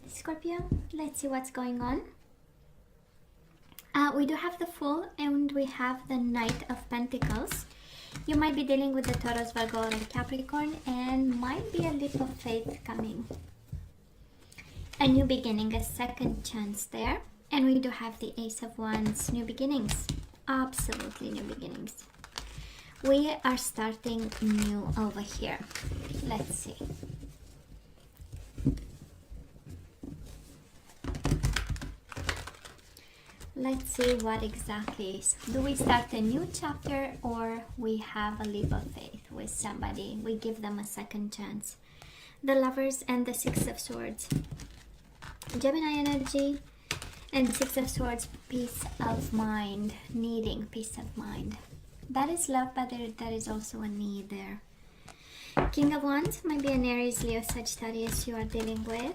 Scorpio, let's see what's going on. We do have the Fool and we have the Knight of Pentacles. You might be dealing with the Taurus, Virgo, or Capricorn, and might be a leap of faith coming. A new beginning, a second chance there. And we do have the Ace of Wands, new beginnings. Absolutely new beginnings. We are starting new over here. Let's see. Let's see what exactly is. Do we start a new chapter or we have a leap of faith with somebody? We give them a second chance. The Lovers and the Six of Swords. Gemini energy and Six of Swords, peace of mind, needing peace of mind. That is love, but there is also a need there. King of Wands might be an Aries, Leo, Sagittarius you are dealing with.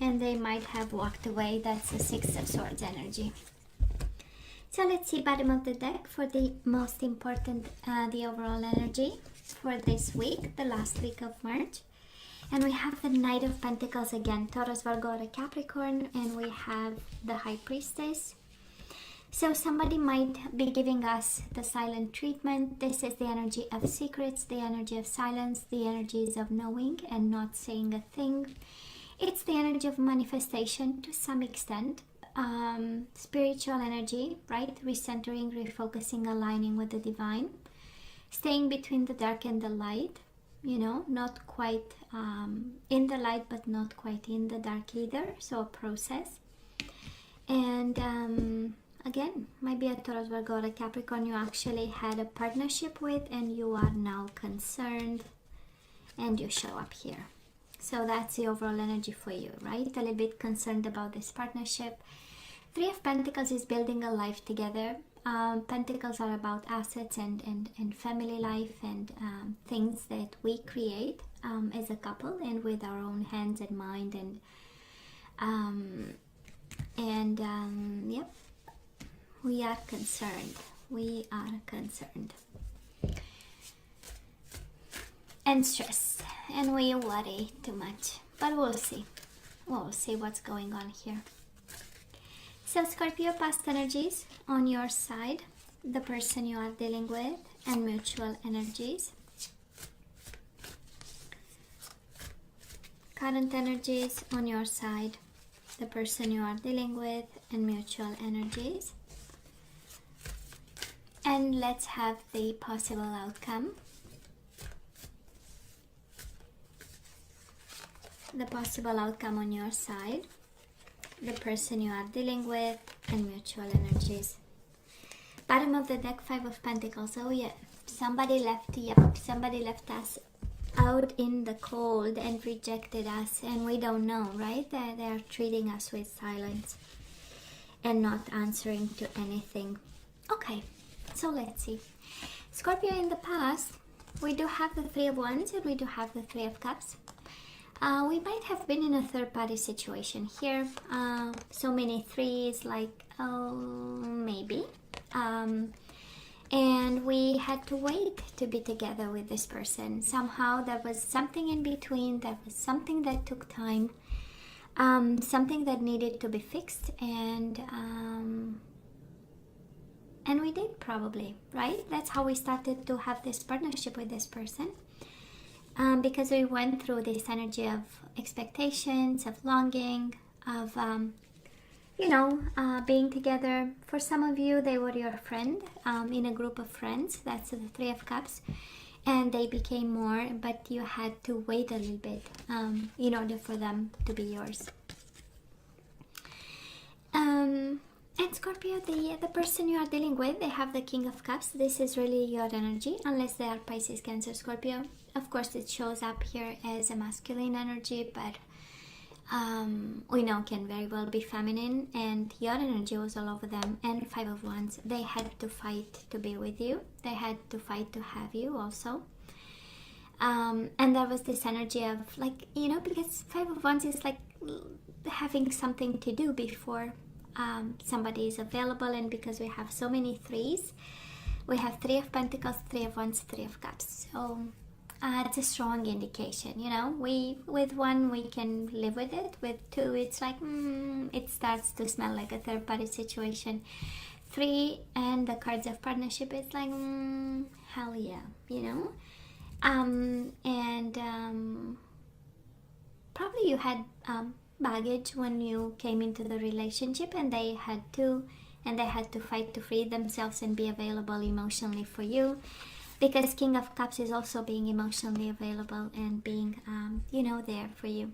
And they might have walked away. That's the Six of Swords energy. So let's see bottom of the deck for the most important, the overall energy for this week, the last week of March. And we have the Knight of Pentacles again, Taurus, Virgo, or Capricorn, and we have the High Priestess. So somebody might be giving us the silent treatment. This is the energy of secrets, the energy of silence, the energies of knowing and not saying a thing. It's the energy of manifestation to some extent, spiritual energy, right? Recentering, refocusing, aligning with the divine, staying between the dark and the light, you know, not quite in the light, but not quite in the dark either. So a process. And again, might be a Taurus, Virgo, or a Capricorn you actually had a partnership with and you are now concerned and you show up here. So that's the overall energy for you, right? A little bit concerned about this partnership. Three of Pentacles is building a life together. Pentacles are about assets and family life and things that we create as a couple and with our own hands and mind yep, we are concerned. We are concerned. And stressed. And we worry too much, but we'll see what's going on here. So Scorpio, past energies on your side, the person you are dealing with, and mutual energies. Current energies on your side, the person you are dealing with, and mutual energies. And let's have the possible outcome. The possible outcome on your side, the person you are dealing with, and mutual energies. Bottom of the deck, Five of Pentacles. Oh yeah, somebody left us out in the cold and rejected us, and we don't know, right? They are treating us with silence and not answering to anything. Okay, so let's see. Scorpio, in the past, we do have the Three of Wands and we do have the Three of Cups. We might have been in a third-party situation here. So many threes, like, oh, maybe. And we had to wait to be together with this person. Somehow there was something in between. There was something that took time. Something that needed to be fixed. And we did, probably, right? That's how we started to have this partnership with this person. Because we went through this energy of expectations, of longing, of, being together. For some of you, they were your friend in a group of friends. That's the Three of Cups. And they became more, but you had to wait a little bit in order for them to be yours. And Scorpio, the person you are dealing with, they have the King of Cups. This is really your energy, unless they are Pisces, Cancer, Scorpio. Of course, it shows up here as a masculine energy, but we know can very well be feminine. And your energy was all over them. And Five of Wands, they had to fight to be with you. They had to fight to have you also. And there was this energy of, like, because Five of Wands is like having something to do before somebody is available. And because we have so many threes, we have Three of Pentacles, Three of Wands, Three of Cups. So it's a strong indication. You know, with one we can live with it. With two, it's like it starts to smell like a third party situation. Three and the cards of partnership is like hell yeah, you know. Probably you had baggage when you came into the relationship, and they had to fight to free themselves and be available emotionally for you, because King of Cups is also being emotionally available and being there for you,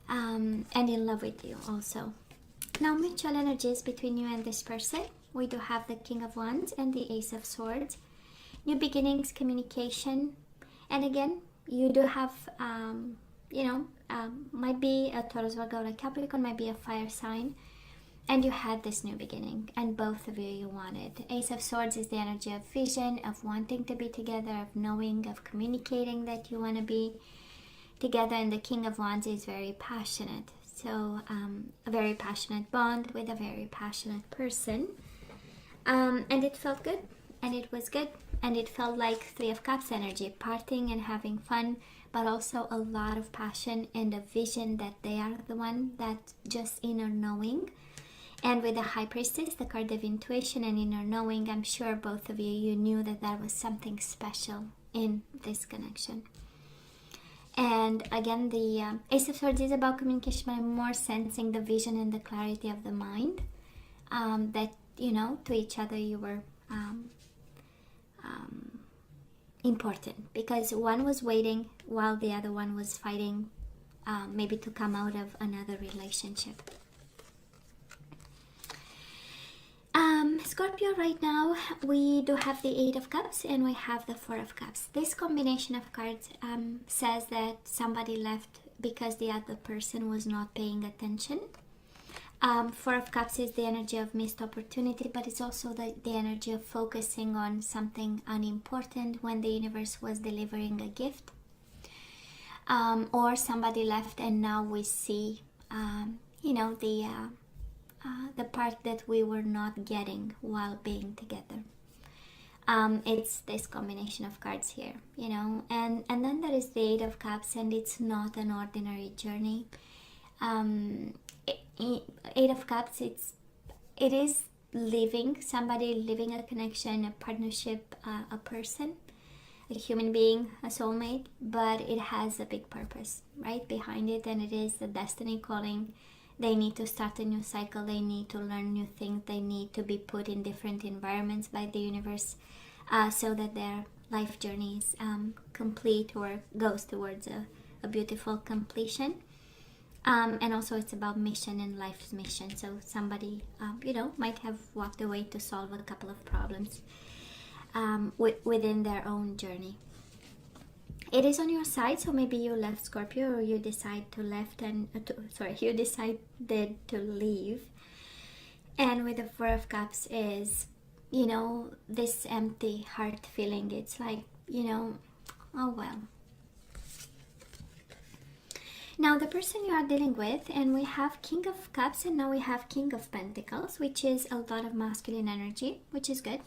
and in love with you also. Now, mutual energies between you and this person, we do have the King of Wands and the Ace of Swords. New beginnings, communication, and again you do have might be a Taurus, Virgo, or Capricorn, might be a fire sign, and you had this new beginning, and both of you wanted. Ace of Swords is the energy of vision, of wanting to be together, of knowing, of communicating that you want to be together, and the King of Wands is very passionate. So a very passionate bond with a very passionate person, and it felt good, and it was good, and it felt like Three of Cups energy, partying and having fun, but also a lot of passion and a vision that they are the one, that just inner knowing. And with the High Priestess, the card of intuition and inner knowing, I'm sure both of you knew that there was something special in this connection. And again, the Ace of Swords is about communication, but I'm more sensing the vision and the clarity of the mind, that, to each other you were important, because one was waiting while the other one was fighting, maybe to come out of another relationship. Scorpio, right now we do have the Eight of Cups and we have the Four of Cups. This combination of cards says that somebody left because the other person was not paying attention. Four of Cups is the energy of missed opportunity, but it's also the energy of focusing on something unimportant when the universe was delivering a gift. Or somebody left and now we see, the part that we were not getting while being together. It's this combination of cards here, and then there is the Eight of Cups, and it's not an ordinary journey. Eight of Cups, it is somebody living a connection, a partnership, a person, a human being, a soulmate, but it has a big purpose right behind it, and it is the destiny calling. They need to start a new cycle, they need to learn new things, they need to be put in different environments by the universe, so that their life journey is complete, or goes towards a beautiful completion. And also it's about mission and life's mission. So somebody, might have walked away to solve a couple of problems within their own journey. It is on your side, so maybe you left, Scorpio, or you decide to you decided to leave. And with the Four of Cups is, this empty heart feeling. It's like, oh well. Now the person you are dealing with, and we have King of Cups, and now we have King of Pentacles, which is a lot of masculine energy, which is good.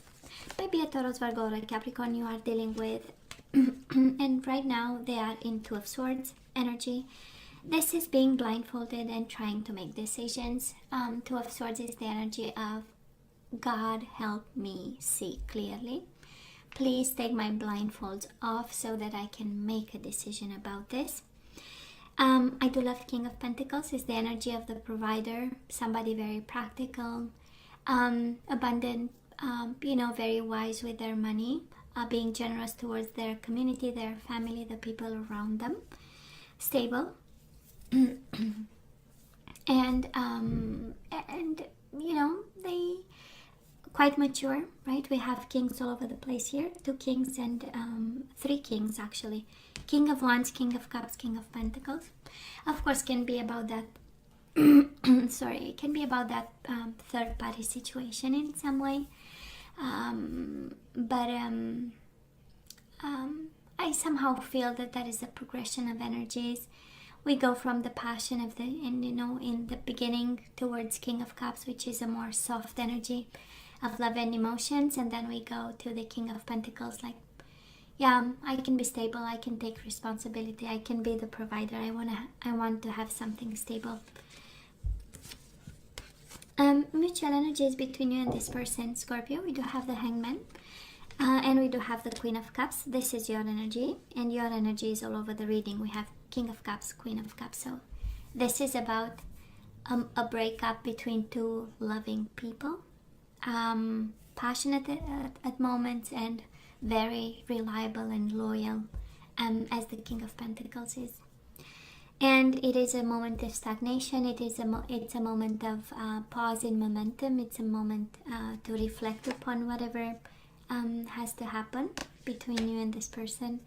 Maybe a Taurus, Virgo, or a Capricorn you are dealing with, and right now they are in Two of Swords energy. This is being blindfolded and trying to make decisions. Two of Swords is the energy of God, help me see clearly. Please take my blindfolds off so that I can make a decision about this. I do love King of Pentacles. Is the energy of the provider, somebody very practical, abundant, very wise with their money, being generous towards their community, their family, the people around them, stable, and they quite mature, right? We have kings all over the place here, 2 kings and 3 kings actually. King of Wands, King of Cups, King of Pentacles. Of course, can be about that. It can be about that third party situation in some way. But I somehow feel that is a progression of energies. We go from the passion of in the beginning towards King of Cups, which is a more soft energy of love and emotions, and then we go to the King of Pentacles, like yeah, I can be stable, I can take responsibility, I can be the provider. I want to have something stable. Mutual energies between you and this person, Scorpio. We do have the Hangman, and we do have the Queen of Cups. This is your energy, and your energy is all over the reading. We have King of Cups, Queen of Cups. So this is about a breakup between two loving people, passionate at moments and very reliable and loyal, as the King of Pentacles is. And it is a moment of stagnation. It's a moment of pause in momentum. It's a moment to reflect upon whatever has to happen between you and this person.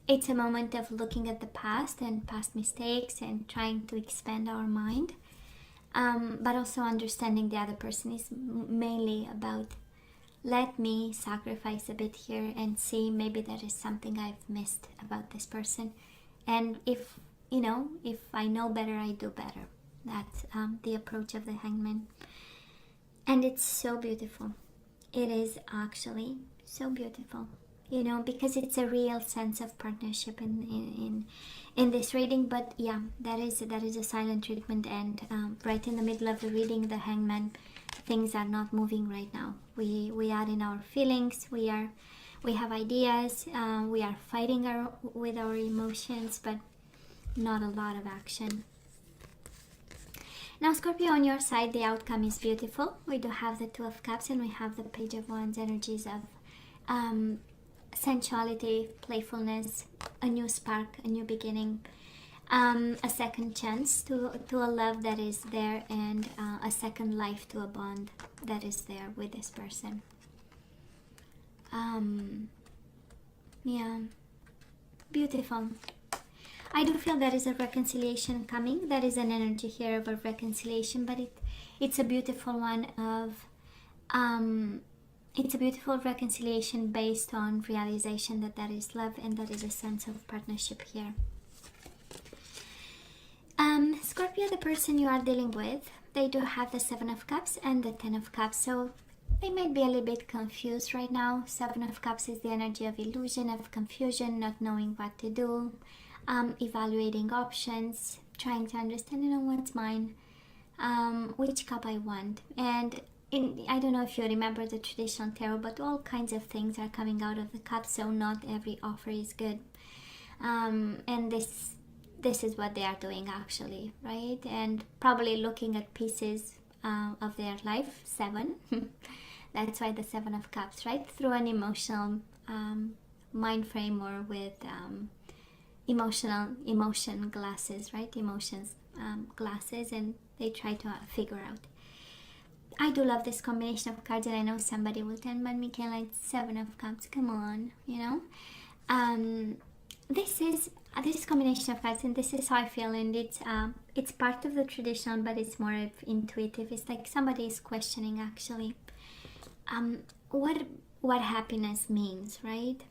It's a moment of looking at the past and past mistakes and trying to expand our mind. But also understanding the other person is mainly about, let me sacrifice a bit here and see maybe there is something I've missed about this person. And if I know better, I do better. That's the approach of the Hangman. And it's so beautiful. It is actually so beautiful, because it's a real sense of partnership in this reading. But yeah, that is a silent treatment, and right in the middle of the reading, the Hangman, things are not moving right now. We are in our feelings. We have ideas, we are fighting with our emotions, but not a lot of action. Now, Scorpio, on your side, the outcome is beautiful. We do have the Two of Cups, and we have the Page of Wands, energies of sensuality, playfulness, a new spark, a new beginning, a second chance to a love that is there, and a second life to a bond that is there with this person. Yeah, beautiful. I do feel there is a reconciliation coming. There is an energy here of a reconciliation, but it's a beautiful one of it's a beautiful reconciliation based on realization that there is love and there is a sense of partnership here. Scorpio, the person you are dealing with, they do have the Seven of Cups and the Ten of Cups, so they might be a little bit confused right now. Seven of Cups is the energy of illusion, of confusion, not knowing what to do, evaluating options, trying to understand, what's mine, which cup I want. And I don't know if you remember the traditional tarot, but all kinds of things are coming out of the cup, so not every offer is good. And this is what they are doing actually, right? And probably looking at pieces of their life, 7. That's why the Seven of Cups, right? Through an emotional mind frame, or with emotion glasses, right? Emotions glasses, and they try to figure out. I do love this combination of cards, and I know somebody will tell me, Michaela, it's Seven of Cups, come on, this combination of cards, and this is how I feel, and it's part of the traditional, but it's more of intuitive. It's like somebody is questioning actually what happiness means, right?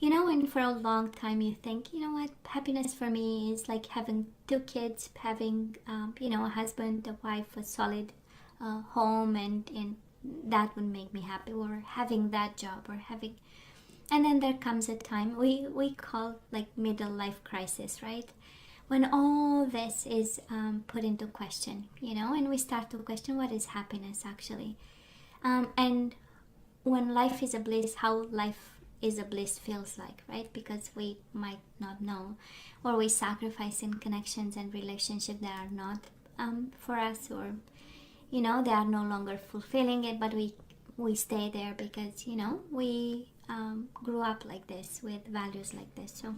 And for a long time you think, what happiness for me is like having 2 kids, having a husband, a wife, a solid home, and that would make me happy, or having that job, or having. And then there comes a time we call like middle life crisis, right? When all this is put into question, and we start to question what is happiness actually. And when life is a bliss, how life is a bliss feels like, right? Because we might not know, or we sacrifice in connections and relationships that are not for us, or they are no longer fulfilling it, but we stay there because we grew up like this, with values like this. So,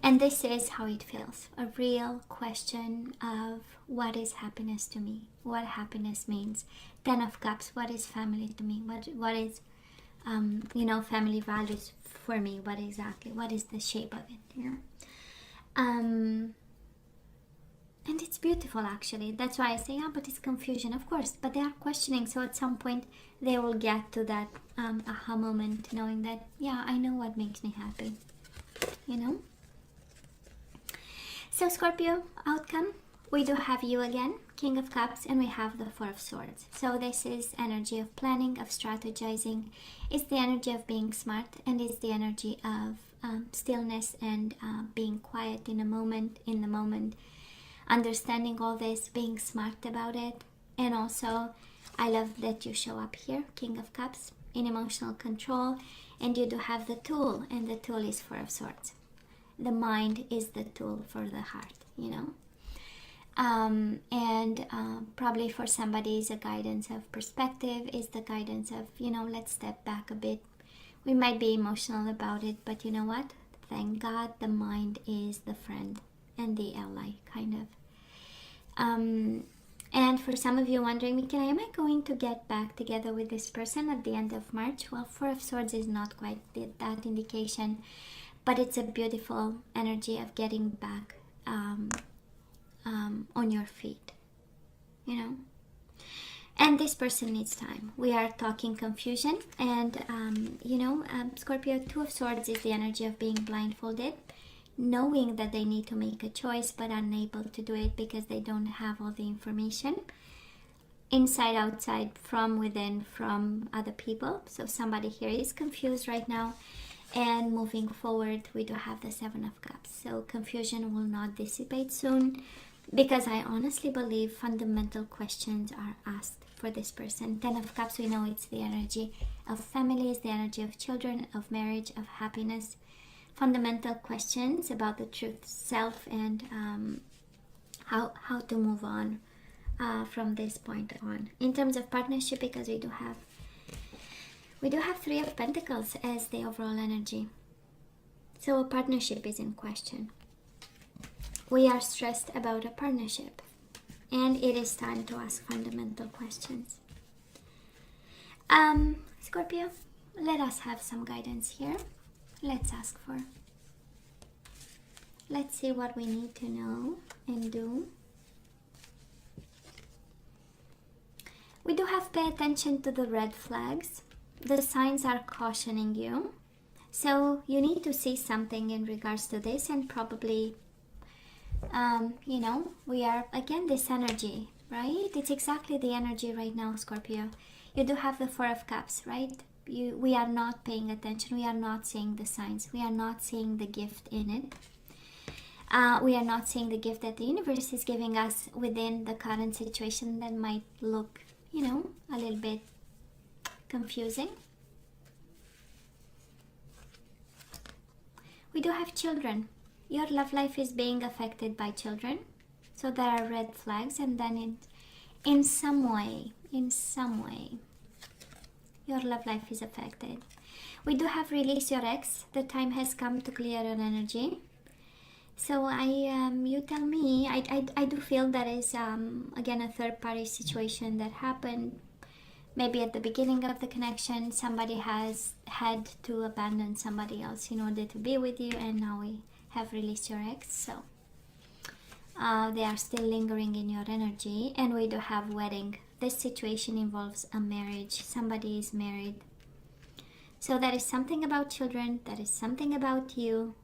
and this is how it feels, a real question of what is happiness to me, what happiness means. 10 of Cups, what is family to me, what is family values for me, what is the shape of it, and it's beautiful actually. That's why I say, but it's confusion, of course, but they are questioning, so at some point they will get to that aha moment, knowing that, I know what makes me happy, So Scorpio, outcome, We do have you again, King of Cups, and we have the Four of Swords. So this is energy of planning, of strategizing. It's the energy of being smart, and it's the energy of stillness and being quiet in the moment, understanding all this, being smart about it. And also, I love that you show up here, King of Cups, in emotional control, and you do have the tool, and the tool is Four of Swords. The mind is the tool for the heart, you know. Probably for somebody is a guidance of perspective, is the guidance of, you know, let's step back a bit. We might be emotional about it, but you know what? Thank God the mind is the friend and the ally, kind of. And for some of you wondering, Michaela, am I going to get back together with this person at the end of March? Well, Four of Swords is not quite that indication, but it's a beautiful energy of getting back on your feet, you know. And this person needs time. We are talking confusion, and Scorpio, Two of Swords is the energy of being blindfolded, knowing that they need to make a choice but unable to do it because they don't have all the information, inside, outside, from within, from other people. So somebody here is confused right now. And moving forward, we do have the Seven of Cups. So confusion will not dissipate soon, because I honestly believe fundamental questions are asked for this person. Ten of Cups, we know it's the energy of families, the energy of children, of marriage, of happiness. Fundamental questions about the truth, self, and how to move on from this point on. In terms of partnership, because we do have Three of Pentacles as the overall energy. So a partnership is in question. We are stressed about a partnership, and it is time to ask fundamental questions. Scorpio, let us have some guidance here. Let's ask for. Let's see what we need to know and do. We do have pay attention to the red flags. The signs are cautioning you. So you need to see something in regards to this, and probably, we are, again, this energy, right? It's exactly the energy right now, Scorpio. You do have the Four of Cups, right? We are not paying attention. We are not seeing the signs. We are not seeing the gift in it. We are not seeing the gift that the universe is giving us within the current situation that might look, a little bit confusing. We do have children. Your love life is being affected by children. So there are red flags, and then in some way, your love life is affected. We do have release your ex. The time has come to clear your energy. So you tell me, I do feel that is, again, a third party situation that happened. Maybe at the beginning of the connection, somebody has had to abandon somebody else in order to be with you, and now we have released your ex. So they are still lingering in your energy, and we do have wedding. This situation involves a marriage. Somebody is married. So that is something about children. That is something about you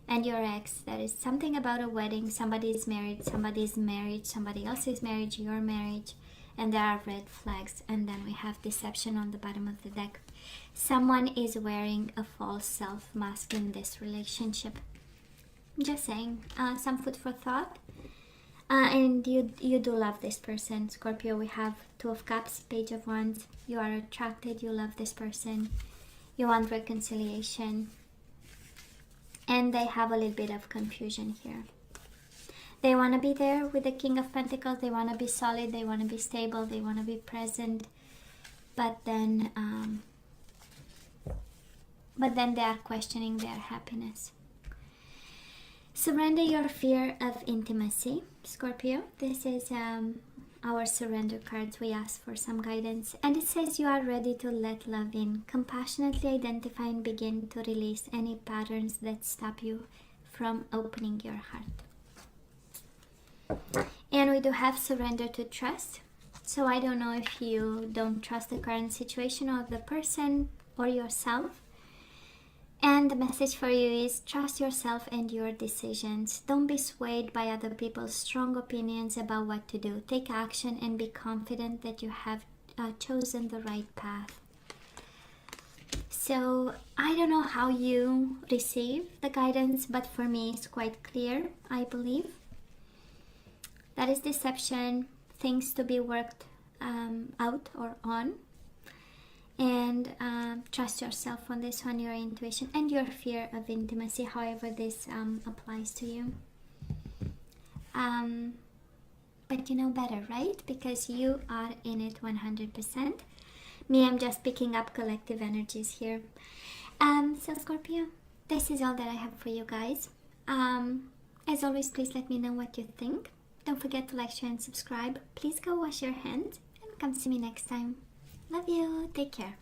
and your ex. That is something about a wedding. Somebody is married. Somebody is married. Somebody else's marriage. Your marriage. And there are red flags. And then we have deception on the bottom of the deck. Someone is wearing a false self mask in this relationship. Just saying. Some food for thought. And you do love this person, Scorpio. We have Two of Cups, Page of Wands. You are attracted. You love this person. You want reconciliation. And they have a little bit of confusion here. They want to be there with the King of Pentacles. They want to be solid. They want to be stable. They want to be present. But then they are questioning their happiness. Surrender your fear of intimacy, Scorpio. This is our surrender cards. We ask for some guidance. And it says you are ready to let love in. Compassionately identify and begin to release any patterns that stop you from opening your heart. And we do have surrender to trust. So I don't know if you don't trust the current situation or the person or yourself. And the message for you is trust yourself and your decisions. Don't be swayed by other people's strong opinions about what to do. Take action and be confident that you have chosen the right path. So I don't know how you receive the guidance, but for me it's quite clear, I believe. That is deception, things to be worked out or on. And trust yourself on this one, your intuition and your fear of intimacy, however this applies to you. But you know better, right? Because you are in it 100%. Me, I'm just picking up collective energies here. So Scorpio, this is all that I have for you guys. As always, please let me know what you think. Don't forget to like, share and subscribe. Please go wash your hands and come see me next time. Love you. Take care.